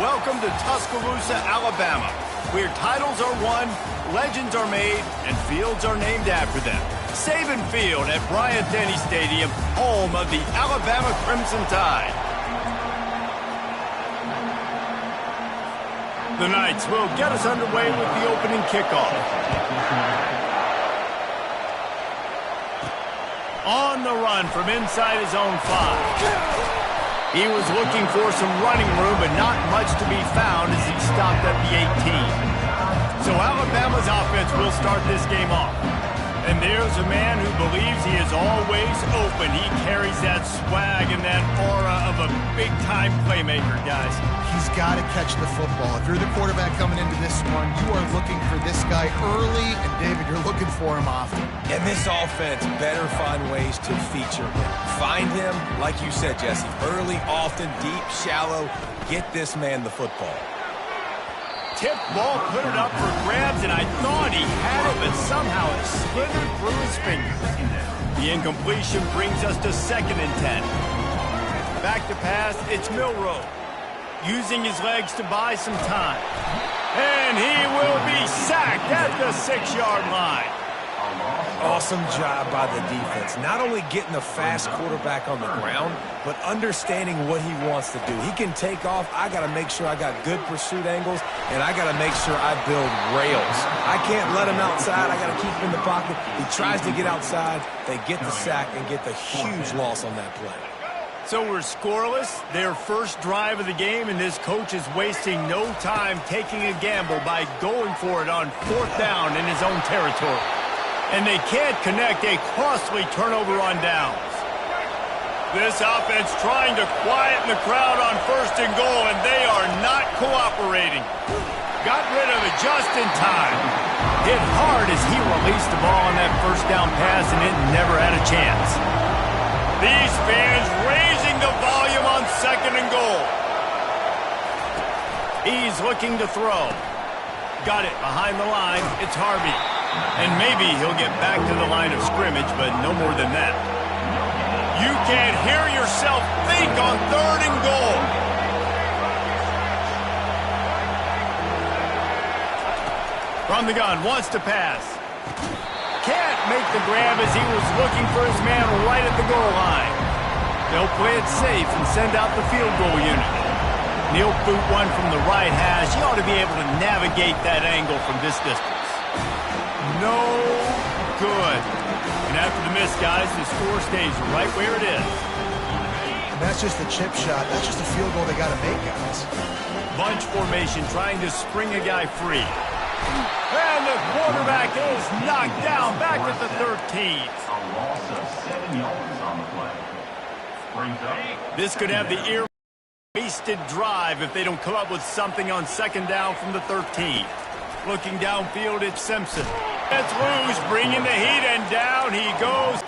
Welcome to Tuscaloosa, Alabama, where titles are won, legends are made, and fields are named after them. Saban Field at Bryant-Denny Stadium, home of the Alabama Crimson Tide. The Knights will get us underway with the opening kickoff. On the run from inside his own 5. He was looking for some running room, but not much to be found as he stopped at the 18. So Alabama's offense will start this game off. And there's a man who believes he is always open. He carries that swag and that aura of a big-time playmaker, guys. He's got to catch the football. If you're the quarterback coming into this one, you are looking for this guy early, and David, you're looking for him often. And this offense better find ways to feature him. Find him, like you said, Jesse, early, often, deep, shallow. Get this man the football. Tip ball, put it up for grabs, and I thought he had it, but somehow it slithered through his fingers. The incompletion brings us to 2nd and 10. Back to pass, it's Milroe. Using his legs to buy some time. And he will be sacked at the 6-yard line. Awesome job by the defense. Not only getting the fast quarterback on the ground, but understanding what he wants to do. He can take off. I got to make sure I got good pursuit angles, and I got to make sure I build rails. I can't let him outside. I got to keep him in the pocket. He tries to get outside. They get the sack and get the huge loss on that play. So we're scoreless, their first drive of the game, and this coach is wasting no time taking a gamble by going for it on 4th down in his own territory. And they can't connect a costly turnover on downs. This offense trying to quieten the crowd on 1st and goal, and they are not cooperating. Got rid of it just in time. Hit hard as he released the ball on that 1st down pass, and it never had a chance. These fans raising the volume on 2nd and goal. He's looking to throw. Got it behind the line. It's Harvey. And maybe he'll get back to the line of scrimmage, but no more than that. You can't hear yourself think on 3rd and goal. From the gun, wants to pass. Can't make the grab as he was looking for his man right at the goal line. They'll play it safe and send out the field goal unit. He'll boot one from the right hash. He ought to be able to navigate that angle from this distance. No good. And after the miss, guys, the score stays right where it is. And that's just a chip shot. That's just a field goal they got to make, guys. Bunch formation trying to spring a guy free. And the quarterback is knocked down back at the 13. A loss of 7 yards on the play. Brings up. This could have the wasted drive if they don't come up with something on 2nd down from the 13. Looking downfield, it's Simpson. It's loose, bringing the heat, and down he goes.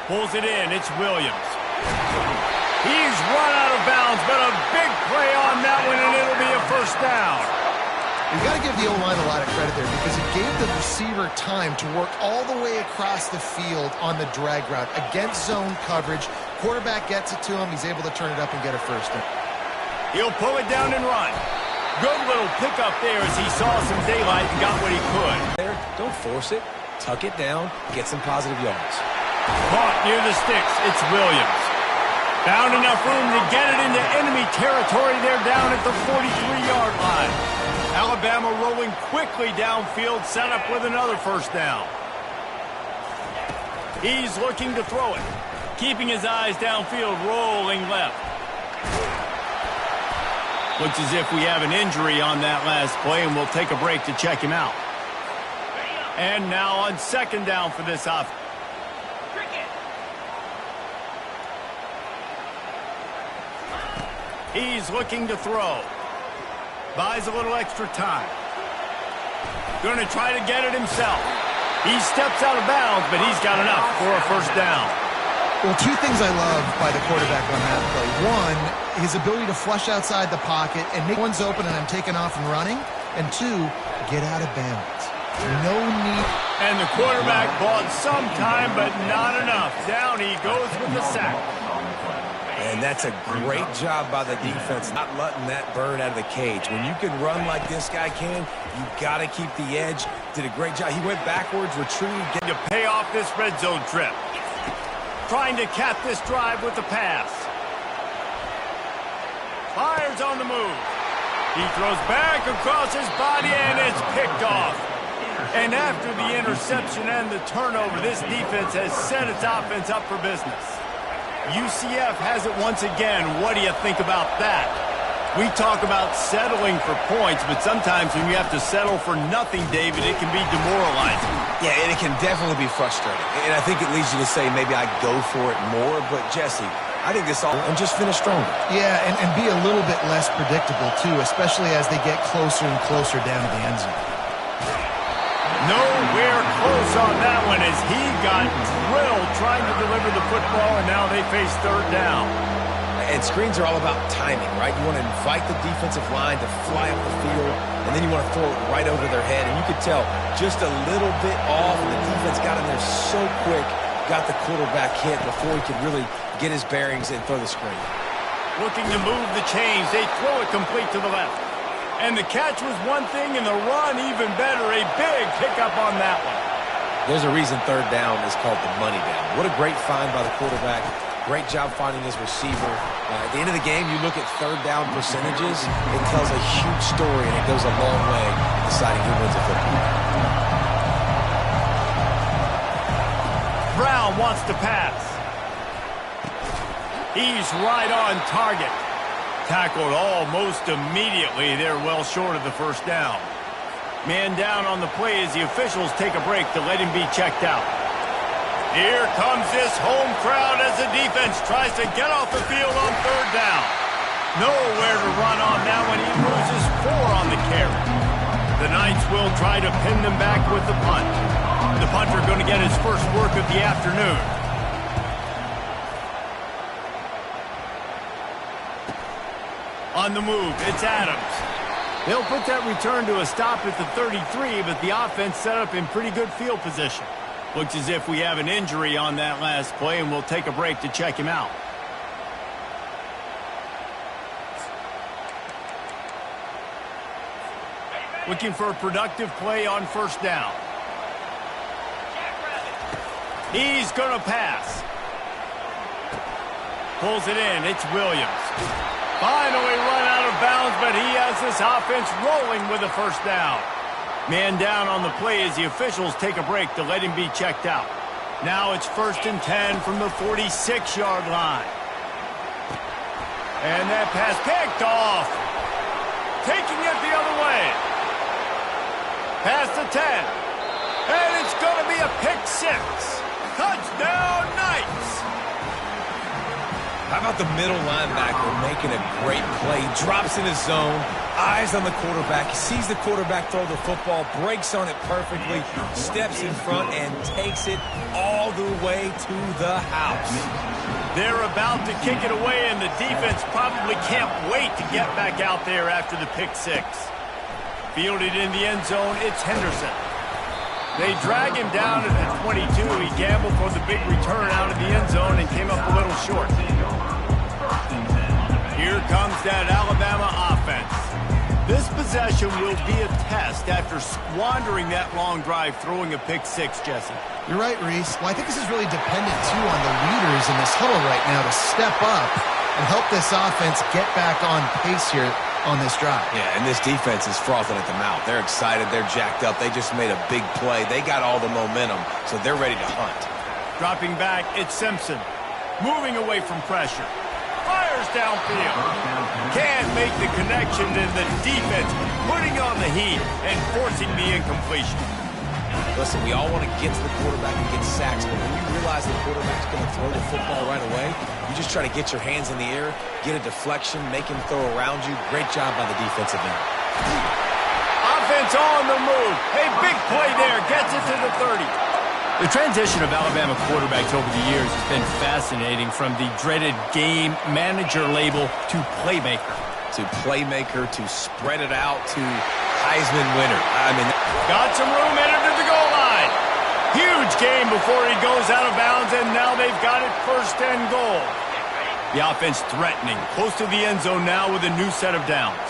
Pulls it in, it's Williams. He's run out of bounds, but a big play on that one, and it'll be a 1st down. You got to give the O-line a lot of credit there because it gave the receiver time to work all the way across the field on the drag route against zone coverage. Quarterback gets it to him. He's able to turn it up and get a 1st down. He'll pull it down and run. Good little pickup there as he saw some daylight and got what he could. Don't force it. Tuck it down. Get some positive yards. Caught near the sticks. It's Williams. Found enough room to get it into enemy territory. They're down at the 43-yard line. Alabama rolling quickly downfield, set up with another 1st down. He's looking to throw it. Keeping his eyes downfield, rolling left. Looks as if we have an injury on that last play, and we'll take a break to check him out. And now on 2nd down for this offense. He's looking to throw. Buys a little extra time. Going to try to get it himself. He steps out of bounds, but he's got enough for a 1st down. Well, 2 things I love by the quarterback on that play. One, his ability to flush outside the pocket and make one's open and I'm taking off and running. And 2, get out of bounds. No need. And the quarterback bought some time, but not enough. Down he goes with the sack. And And that's a great job by the defense, not letting that bird out of the cage. When you can run like this guy can, you got to keep the edge. Did a great job. He went backwards, retrieved. To pay off this red zone trip. Trying to cap this drive with the pass. Fires on the move. He throws back across his body, and it's picked off. And after the interception and the turnover, this defense has set its offense up for business. UCF has it once again. What do you think about that? We talk about settling for points, but sometimes when you have to settle for nothing, David, it can be demoralizing. Yeah, and it can definitely be frustrating. And I think it leads you to say maybe I go for it more. But, Jesse, I think this all and just finish stronger. Yeah, and be a little bit less predictable, too, especially as they get closer and closer down to the end zone. Nowhere close on that one as he got drilled trying to deliver the football, and now they face third down. And screens are all about timing, right? You want to invite the defensive line to fly up the field, and then you want to throw it right over their head. And you could tell just a little bit off, and the defense got in there so quick, got the quarterback hit before he could really get his bearings and throw the screen. Looking to move the chains. They throw it complete to the left. And the catch was one thing, and the run even better. A big pickup on that one. There's a reason third down is called the money down. What a great find by the quarterback. Great job finding his receiver. At the end of the game, you look at third down percentages. It tells a huge story, and it goes a long way in deciding who wins a football. Brown wants to pass. He's right on target. Tackled almost immediately. They're well short of the first down. Man down on the play as the officials take a break to let him be checked out. Here comes this home crowd as the defense tries to get off the field on third down. Nowhere to run on that one. He loses 4 on the carry. The Knights will try to pin them back with the punt. The punter going to get his first work of the afternoon. On the move, it's Adams. They'll put that return to a stop at the 33, but the offense set up in pretty good field position. Looks as if we have an injury on that last play, and we'll take a break to check him out. Looking for a productive play on first down. He's going to pass. Pulls it in. It's Williams. Finally run out of bounds, but he has this offense rolling with a first down. Man down on the play as the officials take a break to let him be checked out. Now it's 1st and 10 from the 46-yard line. And that pass picked off. Taking it the other way. Past the 10. And it's going to be a pick 6. Touchdown, Knights. How about the middle linebacker making a great play? Drops in his zone, eyes on the quarterback. He sees the quarterback throw the football, breaks on it perfectly, steps in front, and takes it all the way to the house. They're about to kick it away, and the defense probably can't wait to get back out there after the pick 6. Fielded in the end zone, it's Henderson. They drag him down at the 22. He gambled for the big return out of the end zone and came up a little short. Here comes that Alabama offense. This possession will be a test after squandering that long drive throwing a pick 6, Jesse. You're right, Reese. Well, I think this is really dependent, too, on the leaders in this huddle right now to step up and help this offense get back on pace here on this drive. Yeah, and this defense is frothing at the mouth. They're excited. They're jacked up. They just made a big play. They got all the momentum, so they're ready to hunt. Dropping back, it's Simpson. Moving away from pressure. Fires downfield. Can't make the connection, and the defense putting on the heat and forcing the incompletion. Listen, we all want to get to the quarterback and get sacks, but when you realize the quarterback's going to throw the football right away, you just try to get your hands in the air, get a deflection, make him throw around you. Great job by the defensive end. Offense on the move. A big play there. Gets it to the 30. The transition of Alabama quarterbacks over the years has been fascinating, from the dreaded game manager label to playmaker. To playmaker, to spread it out, to Heisman winner. I mean, got some room, entered to the goal line. Huge game before he goes out of bounds, and now they've got it 1st and goal. The offense threatening, close to the end zone now with a new set of downs.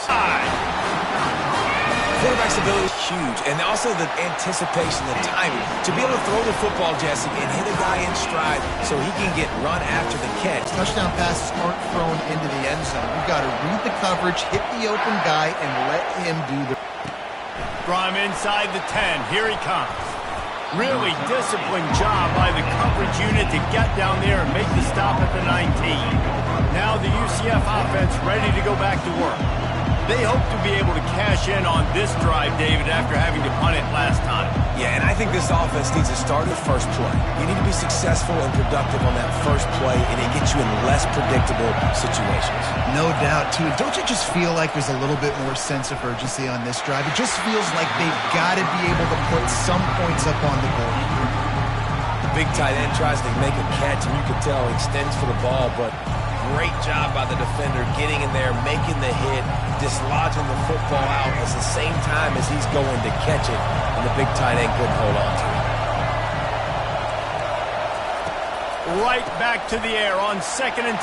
Quarterback's ability is huge, and also the anticipation, the timing. To be able to throw the football, Jesse, and hit a guy in stride so he can get run after the catch. Touchdown passes aren't thrown into the end zone. You've got to read the coverage, hit the open guy, and let him do the... From inside the 10, here he comes. Really disciplined job by the coverage unit to get down there and make the stop at the 19. Now the UCF offense ready to go back to work. They hope to be able to cash in on this drive, David, after having to punt it last time. Yeah, and I think this offense needs to start the first play. You need to be successful and productive on that first play, and it gets you in less predictable situations. No doubt, too. Don't you just feel like there's a little bit more sense of urgency on this drive? It just feels like they've got to be able to put some points up on the board. The big tight end tries to make a catch, and you can tell he extends for the ball, but great job by the defender getting in there, making the hit, dislodging the football out at the same time as he's going to catch it, and the big tight end couldn't hold on to it. Right back to the air on 2nd and 10.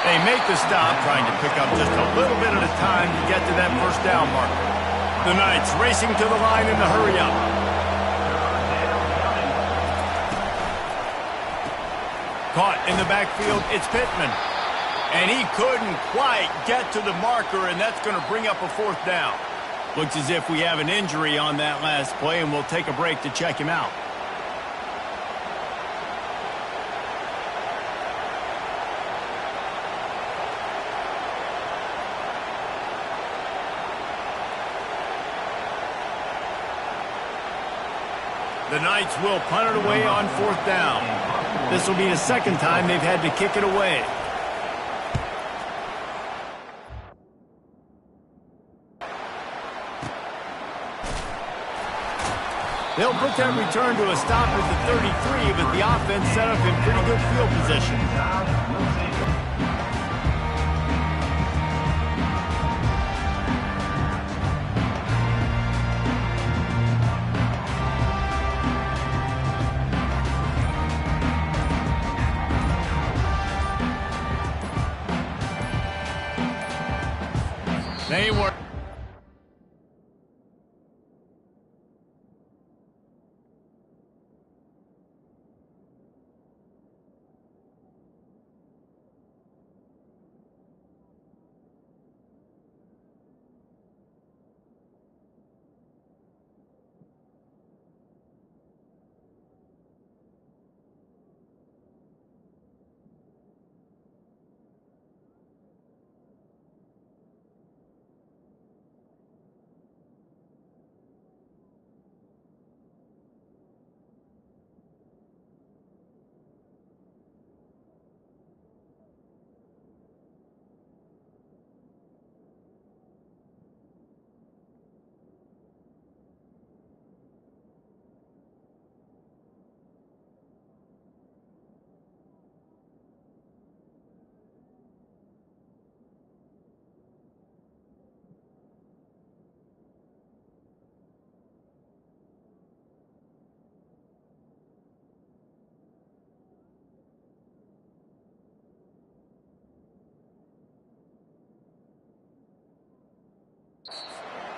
They make the stop, trying to pick up just a little bit at a time to get to that first down marker. The Knights racing to the line in the hurry up. Caught in the backfield, it's Pittman. And he couldn't quite get to the marker, and that's going to bring up a 4th down. Looks as if we have an injury on that last play, and we'll take a break to check him out. The Knights will punt it away on 4th down. This will be the 2nd time they've had to kick it away. They'll put that return to a stop at the 33, but the offense set up in pretty good field position. They were.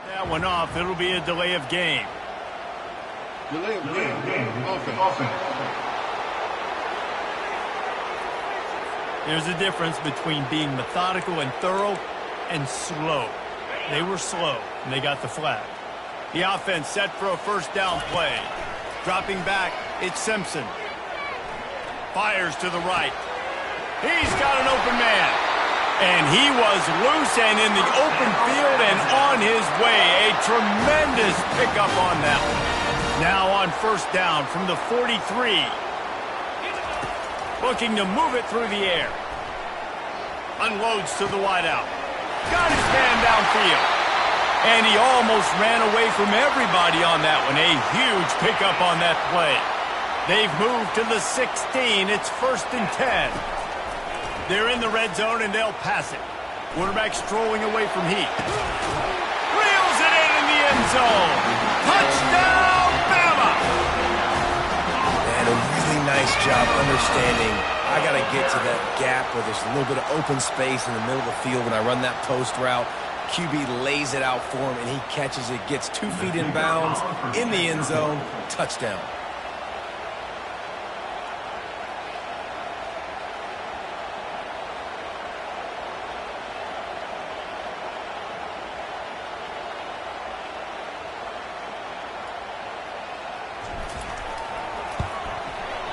That one off. It'll be a delay of game. Delay of game. Offense. There's a difference between being methodical and thorough and slow. They were slow, and they got the flag. The offense set for a 1st down play. Dropping back, it's Simpson. Fires to the right. He's got an open man. And he was loose and in the open field and on his way. A tremendous pickup on that one. Now on 1st down from the 43. Looking to move it through the air. Unloads to the wideout. Got his man downfield. And he almost ran away from everybody on that one. A huge pickup on that play. They've moved to the 16. It's 1st and 10. They're in the red zone, and they'll pass it. Quarterback strolling away from Heath. Reels it in the end zone. Touchdown, Bama! And a really nice job understanding I got to get to that gap where there's a little bit of open space in the middle of the field when I run that post route. QB lays it out for him, and he catches it, gets 2 feet in bounds, in the end zone, touchdown.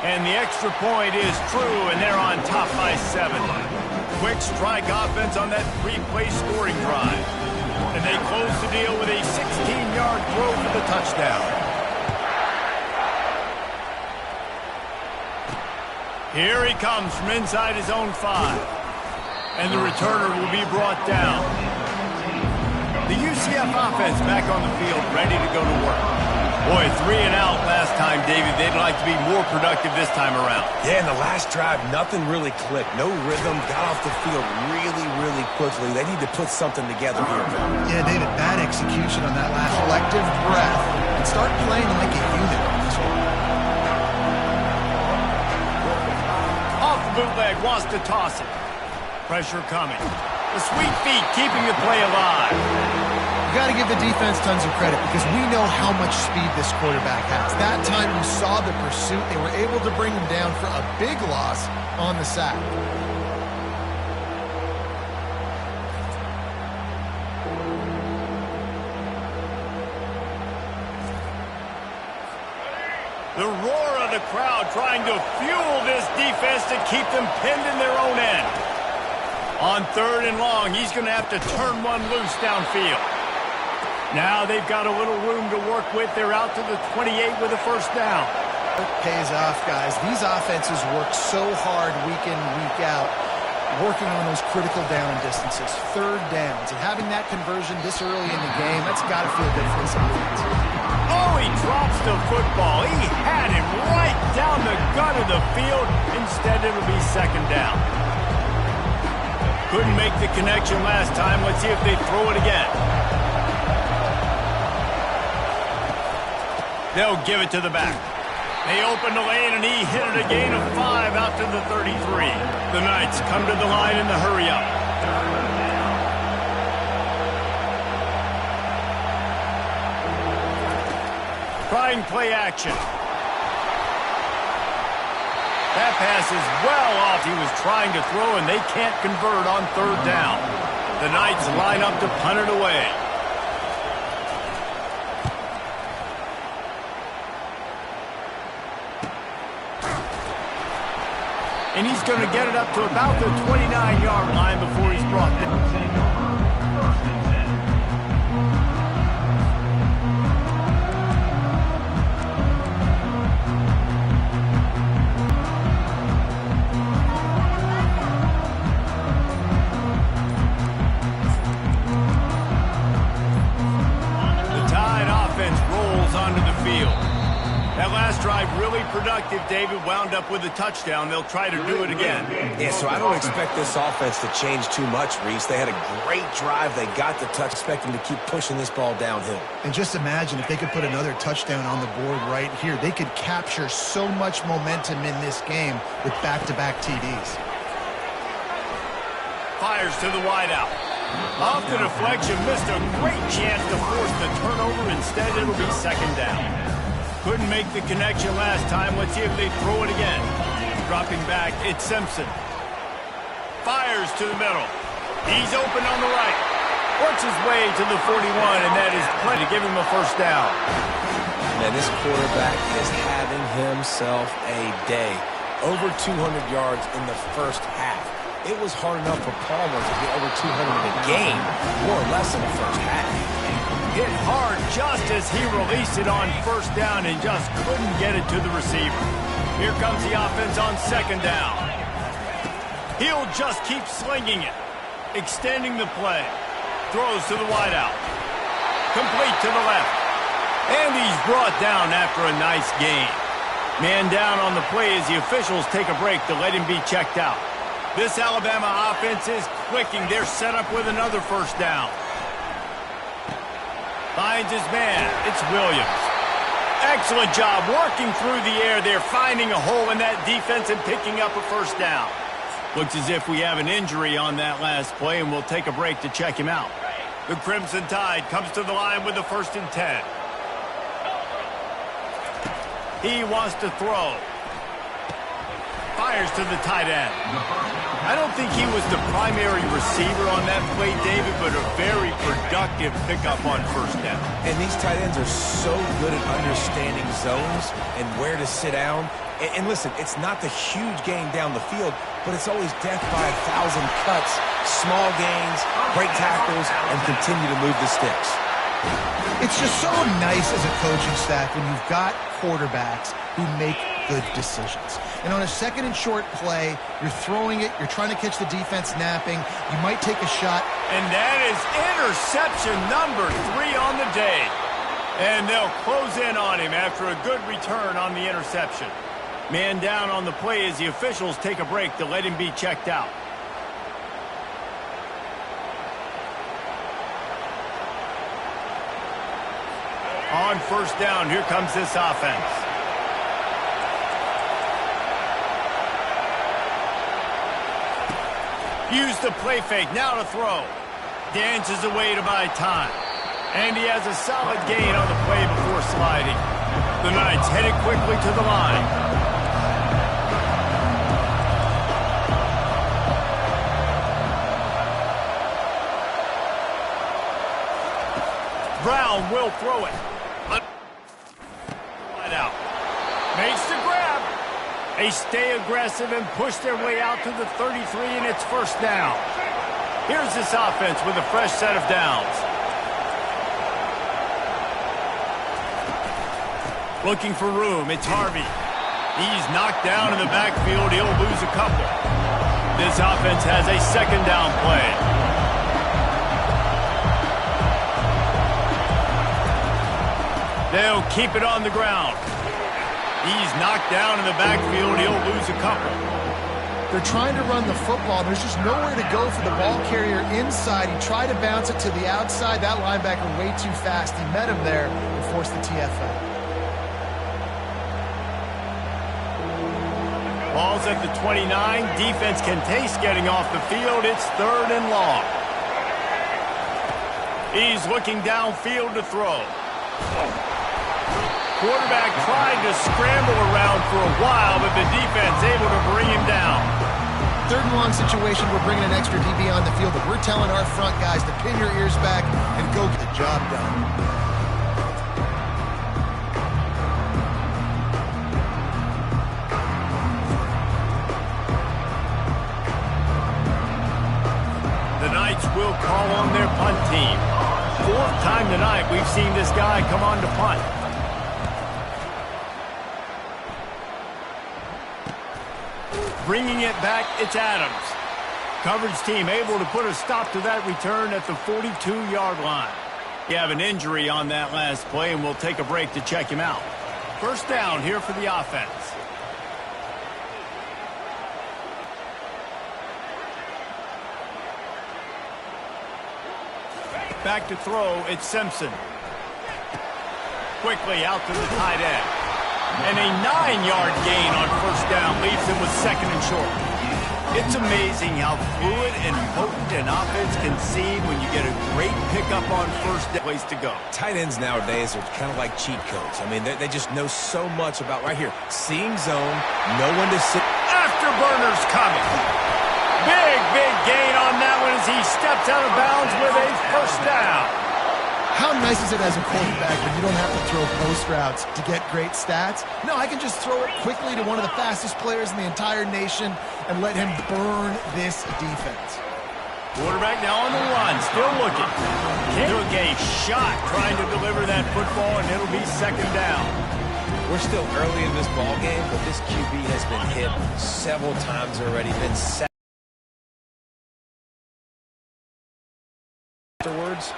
And the extra point is true, and they're on top by 7. Quick strike offense on that 3-play scoring drive. And they close the deal with a 16-yard throw for the touchdown. Here he comes from inside his own 5. And the returner will be brought down. The UCF offense back on the field, ready to go to work. Boy, 3 and out last time, David. They'd like to be more productive this time around. Yeah, in the last drive, nothing really clicked. No rhythm, got off the field really, really quickly. They need to put something together here. Yeah, David, bad execution on that last collective breath. And start playing like a unit on this one. Off the bootleg, wants to toss it. Pressure coming. The sweet feet keeping the play alive. You got to give the defense tons of credit because we know how much speed this quarterback has. That time you saw the pursuit. They were able to bring him down for a big loss on the sack. The roar of the crowd trying to fuel this defense to keep them pinned in their own end. On 3rd and long, he's going to have to turn one loose downfield. Now they've got a little room to work with. They're out to the 28 with a first down. It pays off, guys. These offenses work so hard week in, week out, working on those critical down distances, 3rd downs. And having that conversion this early in the game, that's got to feel good for this offense. Oh, he drops the football. He had him right down the gut of the field. Instead, it'll be 2nd down. Couldn't make the connection last time. Let's see if they throw it again. They'll give it to the back. They open the lane, and he hit it a gain of 5 out to the 33. The Knights come to the line in the hurry-up. Trying play action. That pass is well off. He was trying to throw, and they can't convert on 3rd down. The Knights line up to punt it away. And he's going to get it up to about the 29-yard line before he's brought down. The Tide offense rolls onto the field. That last drive really productive, David, wound up with a touchdown. They'll try to do it again. Yeah, so I don't expect this offense to change too much, Reese. They had a great drive. They got the touch. Expect them to keep pushing this ball downhill. And just imagine if they could put another touchdown on the board right here. They could capture so much momentum in this game with back-to-back TDs. Fires to the wideout. Off the deflection, missed a great chance to force the turnover. Instead, it'll be 2nd down. Couldn't make the connection last time. Let's see if they throw it again. Dropping back, it's Simpson. Fires to the middle. He's open on the right. Works his way to the 41, and that is plenty to give him a first down. Man, this quarterback is having himself a day. Over 200 yards in the first half. It was hard enough for Palmer to get over 200 in a game, more or less in the first half. Hit hard just as he released it on 1st down and just couldn't get it to the receiver. Here comes the offense on 2nd down. He'll just keep slinging it. Extending the play. Throws to the wideout. Complete to the left. And he's brought down after a nice gain. Man down on the play as the officials take a break to let him be checked out. This Alabama offense is clicking. They're set up with another 1st down. Finds his man. It's Williams. Excellent job working through the air there, finding a hole in that defense and picking up a first down. Looks as if we have an injury on that last play, and we'll take a break to check him out. The Crimson Tide comes to the line with the 1st and 10. He wants to throw. Fires to the tight end. I don't think he was the primary receiver on that play, David, but a very productive pickup on first down. And these tight ends are so good at understanding zones and where to sit down. And listen, it's not the huge gain down the field, but it's always death by 1,000 cuts, small gains, break tackles, and continue to move the sticks. It's just so nice as a coaching staff when you've got quarterbacks who make good decisions. And on a 2nd and short play, you're throwing it, you're trying to catch the defense napping, you might take a shot. And that is interception number 3 on the day. And they'll close in on him after a good return on the interception. Man down on the play as the officials take a break to let him be checked out. On first down, here comes this offense. Use the play fake, now to throw. Dances away to buy time. And he has a solid gain on the play before sliding. The Knights headed quickly to the line. Brown will throw it. Right out. Makes the grab. They stay aggressive and push their way out to the 33, and it's first down. Here's this offense with a fresh set of downs. Looking for room, it's Harvey. He's knocked down in the backfield. He'll lose a couple. This offense has a 2nd down play. They'll keep it on the ground. He's knocked down in the backfield. He'll lose a couple. They're trying to run the football. There's just nowhere to go for the ball carrier inside. He tried to bounce it to the outside. That linebacker way too fast. He met him there and forced the TFL. Ball's at the 29. Defense can taste getting off the field. It's 3rd and long. He's looking downfield to throw. Quarterback tried to scramble around for a while, but the defense able to bring him down. 3rd and long situation, we're bringing an extra DB on the field, but we're telling our front guys to pin your ears back and go get the job done. The Knights will call on their punt team. 4th time tonight we've seen this guy come on to punt. Bringing it back, it's Adams. Coverage team able to put a stop to that return at the 42-yard line. We have an injury on that last play, and we'll take a break to check him out. First down here for the offense. Back to throw, it's Simpson. Quickly out to the tight end. And a 9-yard gain on first down leaves him with 2nd and short. It's amazing how fluid and potent an offense can seem when you get a great pickup on first down. Place to go. Tight ends nowadays are kind of like cheat codes. I mean, they just know so much about, right here, seeing zone, know when to sit. Afterburner's coming. Big gain on that one as he steps out of bounds with a first down. How nice is it as a quarterback when you don't have to throw post routes to get great stats? No, I can just throw it quickly to one of the fastest players in the entire nation and let him burn this defense. Quarterback now on the run, still looking. Took a shot trying to deliver that football, and it'll be 2nd down. We're still early in this ball game, but this QB has been hit several times already. Been sacked. Afterwards,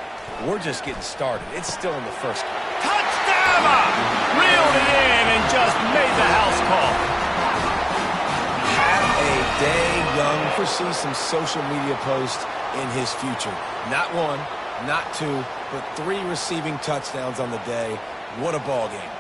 we're just getting started. It's still in the first. Touchdown! Reeled it in and just made the house call. Have a day, Young. Foresee some social media posts in his future. Not 1, not 2, but 3 receiving touchdowns on the day. What a ball game.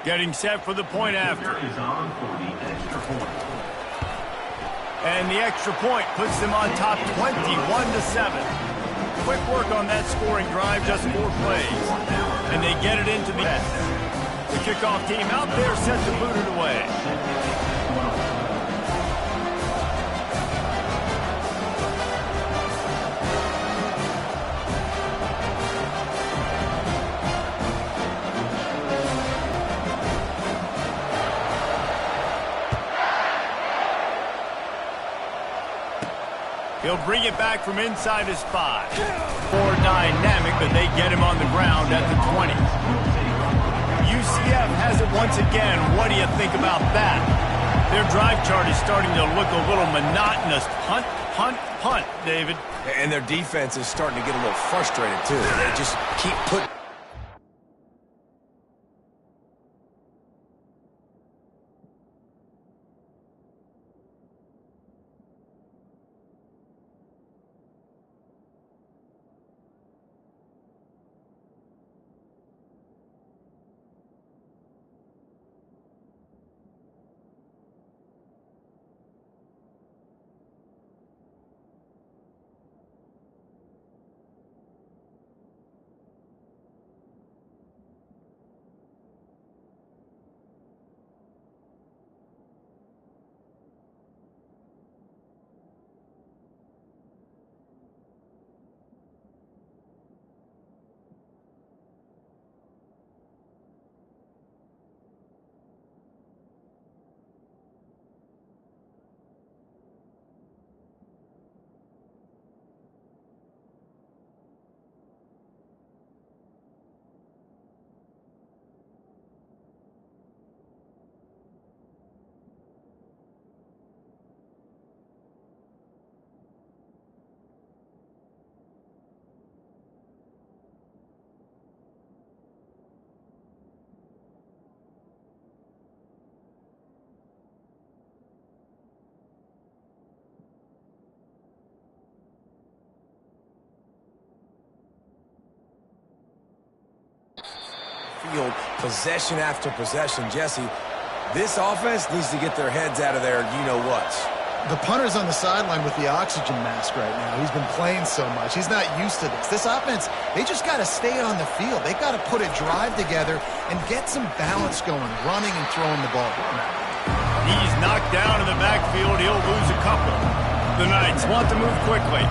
Getting set for the point after. Is on for the extra point. And the extra point puts them on top 21-7. Quick work on that scoring drive, just 4 plays. And they get it into the net. The kickoff team out there set to boot it away. He'll bring it back from inside his 5. More dynamic, but they get him on the ground at the 20. UCF has it once again. What do you think about that? Their drive chart is starting to look a little monotonous. Punt, punt, punt, David. And their defense is starting to get a little frustrated, too. They just keep putting... Field, possession after possession. Jesse, this offense needs to get their heads out of there, you-know-whats. The punter's on the sideline with the oxygen mask right now. He's been playing so much. He's not used to this. This offense, they just got to stay on the field. They got to put a drive together and get some balance going, running and throwing the ball. He's knocked down in the backfield. He'll lose a couple. The Knights want to move quickly.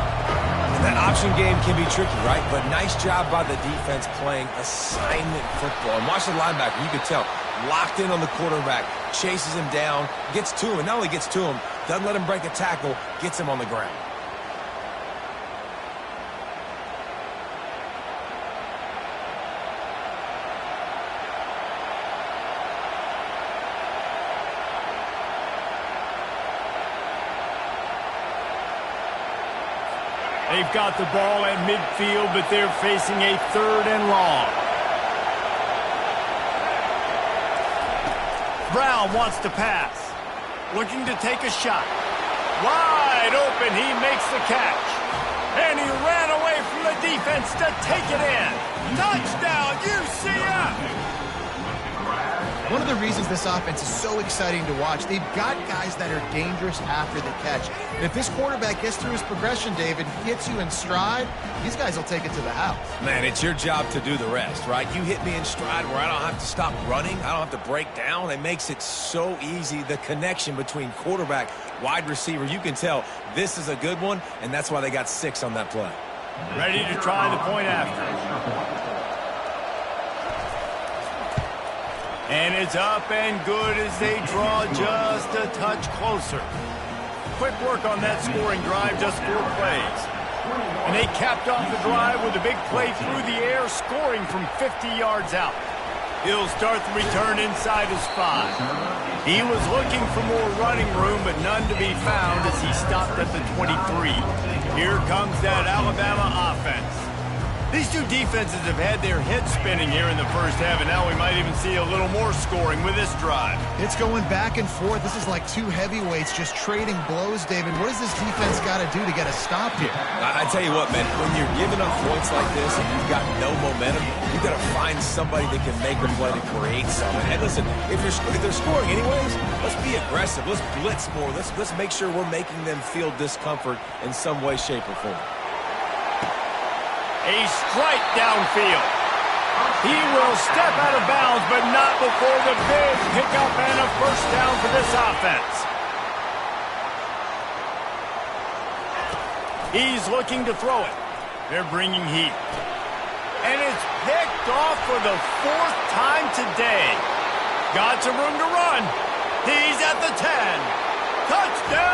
That option game can be tricky, right? But nice job by the defense playing assignment football. And watch the linebacker. You could tell. Locked in on the quarterback. Chases him down. Gets to him. And not only gets to him, doesn't let him break a tackle. Gets him on the ground. They've got the ball at midfield, but they're facing a 3rd and long. Brown wants to pass. Looking to take a shot. Wide open, he makes the catch. And he ran away from the defense to take it in. Touchdown, UCF! One of the reasons this offense is so exciting to watch, they've got guys that are dangerous after the catch. And if this quarterback gets through his progression, David, gets you in stride, these guys will take it to the house. Man, it's your job to do the rest, right? You hit me in stride where I don't have to stop running. I don't have to break down. It makes it so easy, the connection between quarterback, wide receiver. You can tell this is a good one, and that's why they got 6 on that play. Ready to try the point after. And it's up and good as they draw just a touch closer. Quick work on that scoring drive, just 4 plays. And they capped off the drive with a big play through the air, scoring from 50 yards out. He'll start the return inside his 5. He was looking for more running room, but none to be found as he stopped at the 23. Here comes that Alabama offense. These two defenses have had their heads spinning here in the first half, and now we might even see a little more scoring with this drive. It's going back and forth. This is like two heavyweights just trading blows, David. What does this defense got to do to get a stop here? I tell you what, man, when you're giving up points like this and you've got no momentum, you've got to find somebody that can make a play to create something. And listen, if they're scoring anyways, let's be aggressive. Let's blitz more. Let's make sure we're making them feel discomfort in some way, shape, or form. A strike downfield. He will step out of bounds, but not before the big pickup and a first down for this offense. He's looking to throw it. They're bringing heat. And it's picked off for the fourth time today. Got some room to run. He's at the 10. Touchdown!